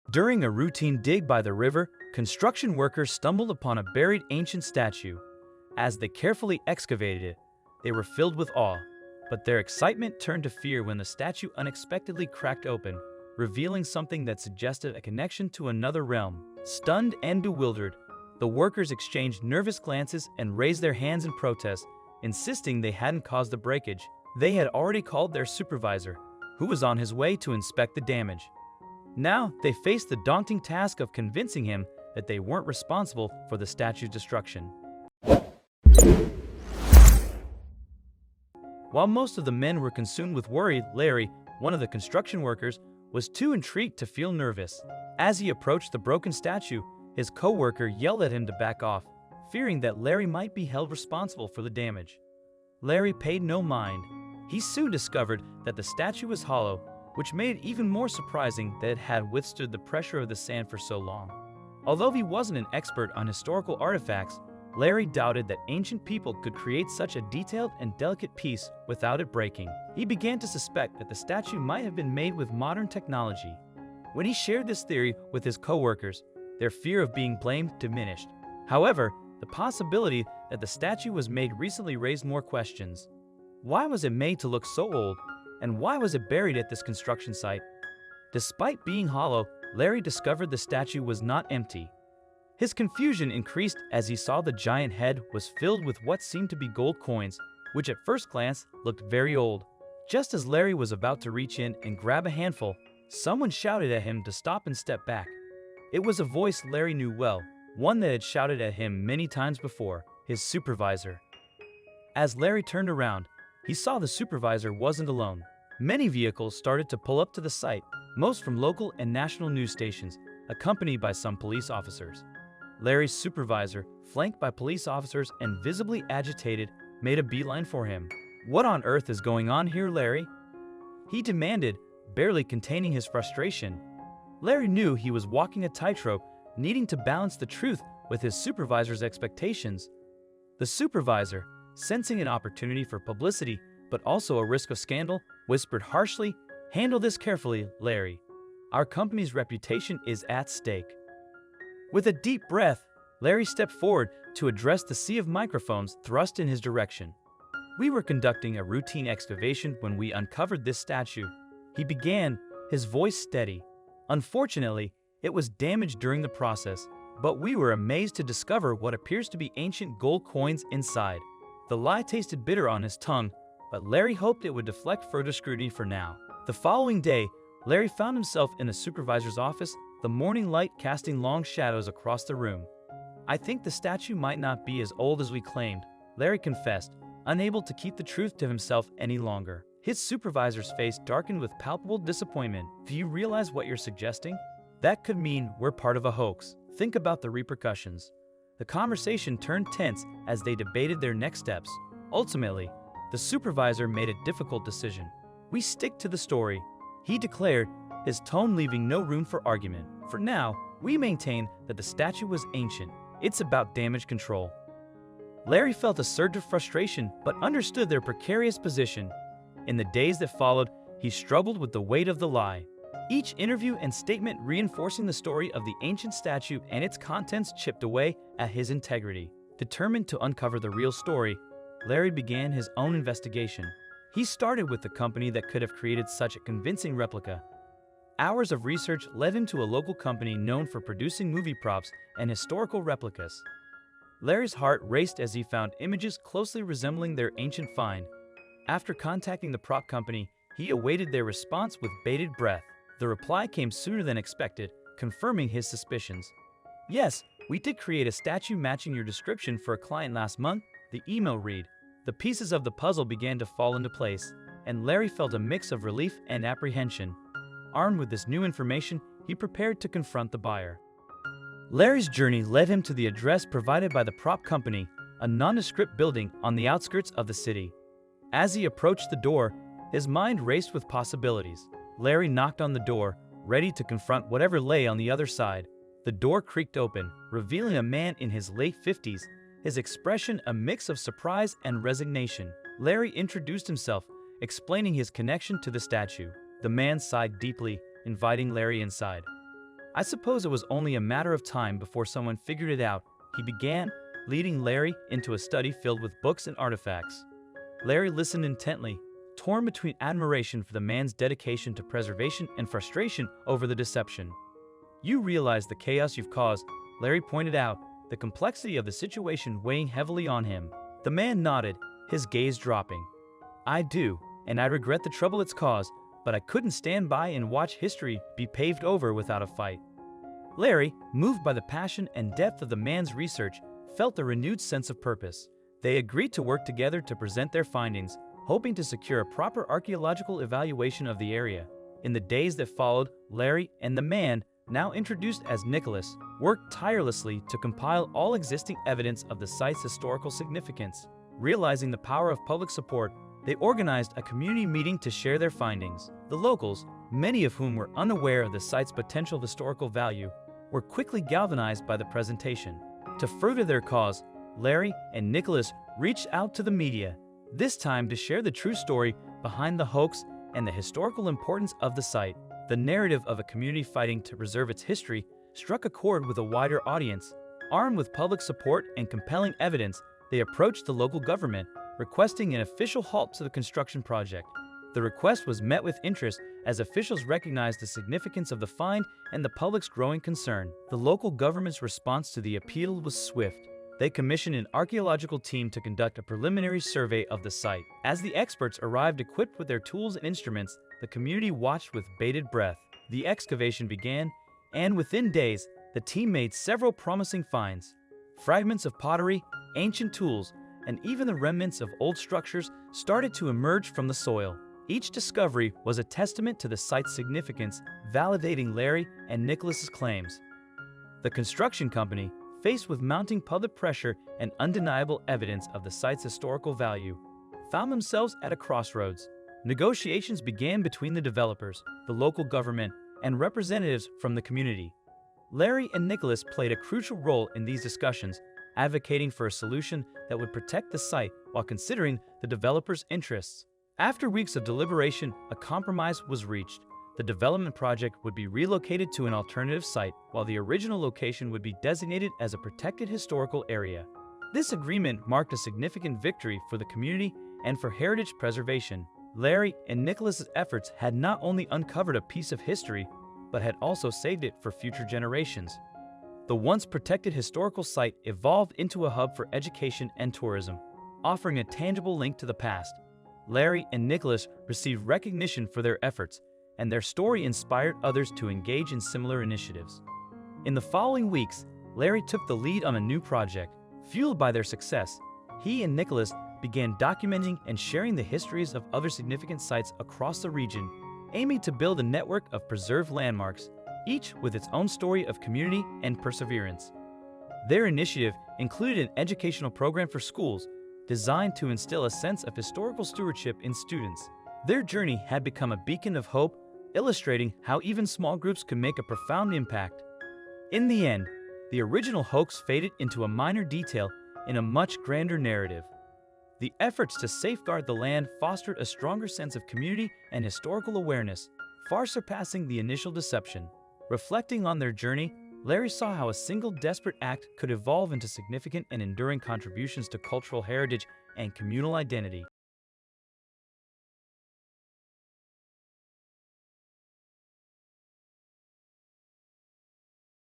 During a routine dig by the river, construction workers stumbled upon a buried ancient statue. As they carefully excavated it, they were filled with awe, but their excitement turned to fear when the statue unexpectedly cracked open, revealing something that suggested a connection to another realm. Stunned and bewildered, the workers exchanged nervous glances and raised their hands in protest, insisting they hadn't caused the breakage. They had already called their supervisor, who was on his way to inspect the damage. Now, they faced the daunting task of convincing him that they weren't responsible for the statue's destruction. While most of the men were consumed with worry, Larry, one of the construction workers, was too intrigued to feel nervous. As he approached the broken statue, his co-worker yelled at him to back off, fearing that Larry might be held responsible for the damage. Larry paid no mind. He soon discovered that the statue was hollow, which made it even more surprising that it had withstood the pressure of the sand for so long. Although he wasn't an expert on historical artifacts, Larry doubted that ancient people could create such a detailed and delicate piece without it breaking. He began to suspect that the statue might have been made with modern technology. When he shared this theory with his co-workers, their fear of being blamed diminished. However, the possibility that the statue was made recently raised more questions. Why was it made to look so old, and why was it buried at this construction site? Despite being hollow, Larry discovered the statue was not empty. His confusion increased as he saw the giant head was filled with what seemed to be gold coins, which at first glance looked very old. Just as Larry was about to reach in and grab a handful, someone shouted at him to stop and step back. It was a voice Larry knew well, one that had shouted at him many times before, his supervisor. As Larry turned around, he saw the supervisor wasn't alone. Many vehicles started to pull up to the site, most from local and national news stations, accompanied by some police officers. Larry's supervisor, flanked by police officers and visibly agitated, made a beeline for him. "What on earth is going on here, Larry?" he demanded, barely containing his frustration. Larry knew he was walking a tightrope, needing to balance the truth with his supervisor's expectations. The supervisor, sensing an opportunity for publicity but also a risk of scandal, whispered harshly, "Handle this carefully, Larry. Our company's reputation is at stake." With a deep breath, Larry stepped forward to address the sea of microphones thrust in his direction. "We were conducting a routine excavation when we uncovered this statue," he began, his voice steady. "Unfortunately, it was damaged during the process, but we were amazed to discover what appears to be ancient gold coins inside." The lie tasted bitter on his tongue, but Larry hoped it would deflect further scrutiny for now. The following day, Larry found himself in the supervisor's office, the morning light casting long shadows across the room. "I think the statue might not be as old as we claimed," Larry confessed, unable to keep the truth to himself any longer. His supervisor's face darkened with palpable disappointment. "Do you realize what you're suggesting? That could mean we're part of a hoax. Think about the repercussions." The conversation turned tense as they debated their next steps. Ultimately, the supervisor made a difficult decision. "We stick to the story," he declared, his tone leaving no room for argument. "For now, we maintain that the statue was ancient. It's about damage control." Larry felt a surge of frustration but understood their precarious position. In the days that followed, he struggled with the weight of the lie. Each interview and statement reinforcing the story of the ancient statue and its contents chipped away at his integrity. Determined to uncover the real story, Larry began his own investigation. He started with the company that could have created such a convincing replica. Hours of research led him to a local company known for producing movie props and historical replicas. Larry's heart raced as he found images closely resembling their ancient find. After contacting the prop company, he awaited their response with bated breath. The reply came sooner than expected, confirming his suspicions. "Yes, we did create a statue matching your description for a client last month," the email read. The pieces of the puzzle began to fall into place, and Larry felt a mix of relief and apprehension. Armed with this new information, he prepared to confront the buyer. Larry's journey led him to the address provided by the prop company, a nondescript building on the outskirts of the city. As he approached the door, his mind raced with possibilities. Larry knocked on the door, ready to confront whatever lay on the other side. The door creaked open, revealing a man in his late 50s, his expression a mix of surprise and resignation. Larry introduced himself, explaining his connection to the statue. The man sighed deeply, inviting Larry inside. I suppose it was only a matter of time before someone figured it out, he began, leading Larry into a study filled with books and artifacts. Larry listened intently, torn between admiration for the man's dedication to preservation and frustration over the deception. "You realize the chaos you've caused," Larry pointed out, the complexity of the situation weighing heavily on him. The man nodded, his gaze dropping. "I do, and I regret the trouble it's caused, but I couldn't stand by and watch history be paved over without a fight." Larry, moved by the passion and depth of the man's research, felt a renewed sense of purpose. They agreed to work together to present their findings, hoping to secure a proper archaeological evaluation of the area. In the days that followed, Larry and the man, now introduced as Nicholas, worked tirelessly to compile all existing evidence of the site's historical significance. Realizing the power of public support, they organized a community meeting to share their findings. The locals, many of whom were unaware of the site's potential historical value, were quickly galvanized by the presentation. To further their cause, Larry and Nicholas reached out to the media, this time to share the true story behind the hoax and the historical importance of the site. The narrative of a community fighting to preserve its history struck a chord with a wider audience. Armed with public support and compelling evidence, they approached the local government, requesting an official halt to the construction project. The request was met with interest as officials recognized the significance of the find and the public's growing concern. The local government's response to the appeal was swift. They commissioned an archaeological team to conduct a preliminary survey of the site. As the experts arrived equipped with their tools and instruments, the community watched with bated breath. The excavation began, and within days, the team made several promising finds. Fragments of pottery, ancient tools, and even the remnants of old structures started to emerge from the soil. Each discovery was a testament to the site's significance, validating Larry and Nicholas's claims. The construction company, faced with mounting public pressure and undeniable evidence of the site's historical value, found themselves at a crossroads. Negotiations began between the developers, the local government, and representatives from the community. Larry and Nicholas played a crucial role in these discussions, advocating for a solution that would protect the site while considering the developers' interests. After weeks of deliberation, a compromise was reached. The development project would be relocated to an alternative site, while the original location would be designated as a protected historical area. This agreement marked a significant victory for the community and for heritage preservation. Larry and Nicholas's efforts had not only uncovered a piece of history, but had also saved it for future generations. The once protected historical site evolved into a hub for education and tourism, offering a tangible link to the past. Larry and Nicholas received recognition for their efforts, and their story inspired others to engage in similar initiatives. In the following weeks, Larry took the lead on a new project. Fueled by their success, he and Nicholas began documenting and sharing the histories of other significant sites across the region, aiming to build a network of preserved landmarks, each with its own story of community and perseverance. Their initiative included an educational program for schools designed to instill a sense of historical stewardship in students. Their journey had become a beacon of hope, illustrating how even small groups could make a profound impact. In the end, the original hoax faded into a minor detail in a much grander narrative. The efforts to safeguard the land fostered a stronger sense of community and historical awareness, far surpassing the initial deception. Reflecting on their journey, Larry saw how a single desperate act could evolve into significant and enduring contributions to cultural heritage and communal identity.